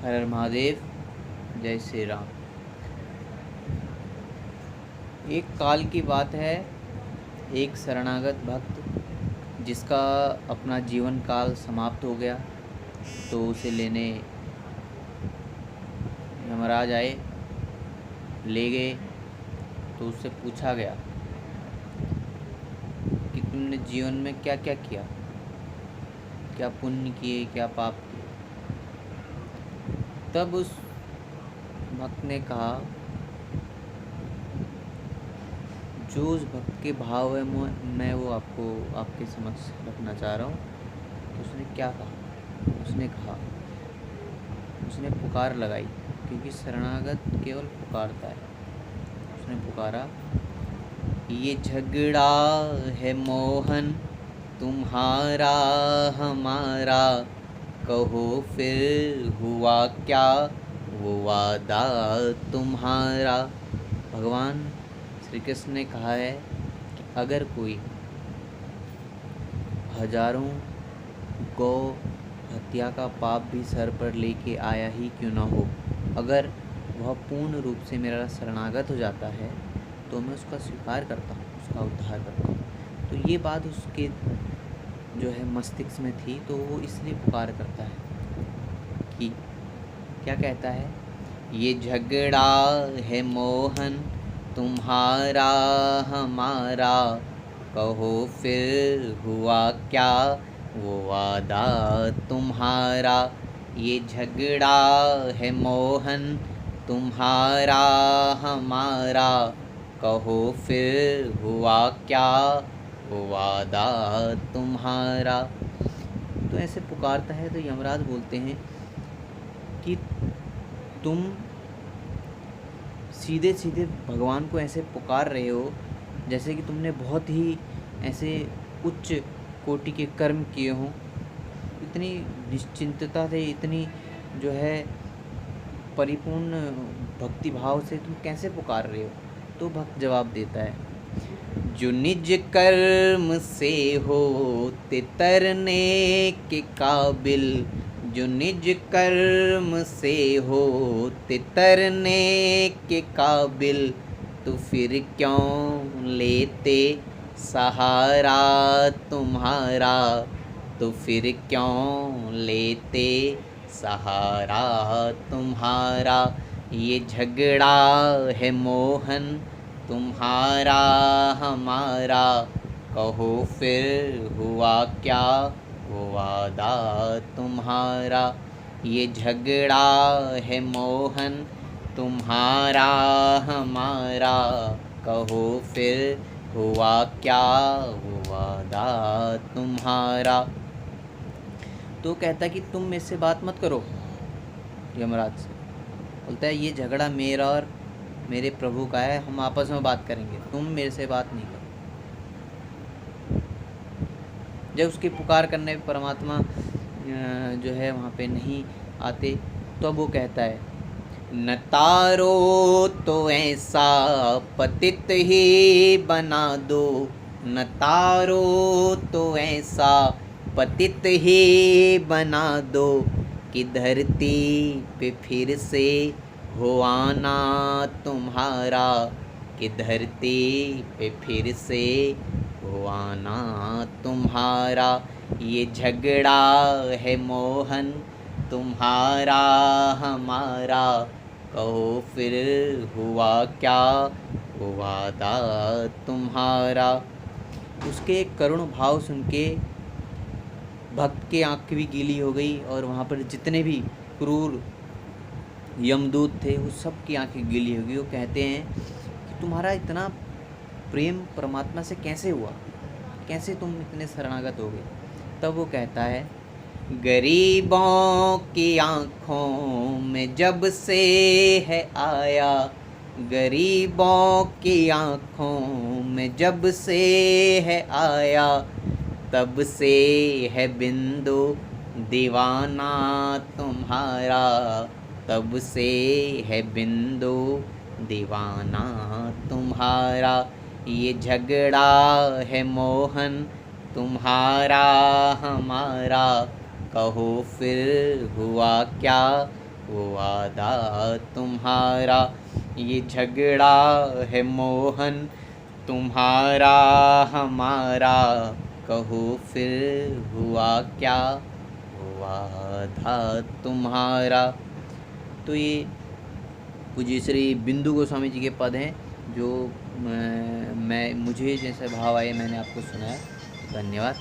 हर हर महादेव, जय श्री राम। एक काल की बात है, एक शरणागत भक्त जिसका अपना जीवन काल समाप्त हो गया, तो उसे लेने यमराज आए, ले गए। तो उससे पूछा गया कि तुमने जीवन में क्या क्या किया, क्या पुण्य किए, क्या पाप किए। तब उस भक्त ने कहा, जो उस भक्त के भाव है मैं वो आपके समक्ष रखना चाह रहा हूँ। तो उसने क्या कहा? उसने पुकार लगाई, क्योंकि शरणागत केवल पुकारता है। उसने पुकारा, ये झगड़ा है मोहन तुम्हारा हमारा, कहो फिर हुआ क्या वो वादा तुम्हारा। भगवान श्री कृष्ण ने कहा है कि अगर कोई हजारों गौ हत्या का पाप भी सर पर लेके आया ही क्यों ना हो, अगर वह पूर्ण रूप से मेरा शरणागत हो जाता है तो मैं उसका स्वीकार करता हूँ, उसका उद्धार करता हूँ। तो ये बात उसके जो है मस्तिष्क में थी, तो वो इसलिए पुकार करता है कि क्या कहता है, ये झगड़ा है मोहन तुम्हारा हमारा, कहो फिर हुआ क्या वो वादा तुम्हारा। ये झगड़ा है मोहन तुम्हारा हमारा, कहो फिर हुआ क्या वो वादा तुम्हारा। तो ऐसे पुकारता है तो यमराज बोलते हैं कि तुम सीधे सीधे भगवान को ऐसे पुकार रहे हो जैसे कि तुमने बहुत ही ऐसे उच्च कोटि के कर्म किए हों। इतनी निश्चिंतता से, इतनी जो है परिपूर्ण भक्ति भाव से तुम कैसे पुकार रहे हो। तो भक्त जवाब देता है, जो निज कर्म से होते तरने के काबिल, जो निज कर्म से होते तरने के काबिल, तो फिर क्यों लेते सहारा तुम्हारा, तो फिर क्यों लेते सहारा तुम्हारा। ये झगड़ा है मोहन तुम्हारा हमारा, कहो फिर हुआ क्या वो वादा तुम्हारा। ये झगड़ा है मोहन तुम्हारा हमारा, कहो फिर हुआ क्या वो वादा तुम्हारा। तो कहता कि तुम मेरे से बात मत करो, यमराज से बोलता है, ये झगड़ा मेरा और मेरे प्रभु का है, हम आपस में बात करेंगे, तुम मेरे से बात नहीं करो। जब उसकी पुकार करने पे परमात्मा जो है वहाँ पे नहीं आते, तो अब वो कहता है, न तारो तो ऐसा पतित ही बना दो, न तारो तो ऐसा पतित ही बना दो, कि धरती पे फिर से हो आना तुम्हारा, कि धरती पे फिर से हो आना तुम्हारा। ये झगड़ा है मोहन तुम्हारा हमारा, कहो फिर हुआ क्या वो वादा तुम्हारा। उसके करुण भाव सुन के भक्त के आँख भी गीली हो गई, और वहाँ पर जितने भी क्रूर यमदूत थे वो सब की आँखें गीली हो गई। वो कहते हैं कि तुम्हारा इतना प्रेम परमात्मा से कैसे हुआ, कैसे तुम इतने शरणागत हो गए। तब वो कहता है, गरीबों की आँखों में जब से है आया, गरीबों की आँखों में जब से है आया, तब से है बिंदु दीवाना तुम्हारा, तब से है बिंदु दीवाना तुम्हारा। ये झगड़ा है मोहन तुम्हारा हमारा, कहो फिर हुआ क्या वादा तुम्हारा, ये झगड़ा है मोहन तुम्हारा हमारा, कहो फिर हुआ क्या वादा तुम्हारा। तो ये पूज्य श्री बिंदु गोस्वामी जी के पद हैं, जो मुझे जैसे भाव आए मैंने आपको सुनाया। धन्यवाद।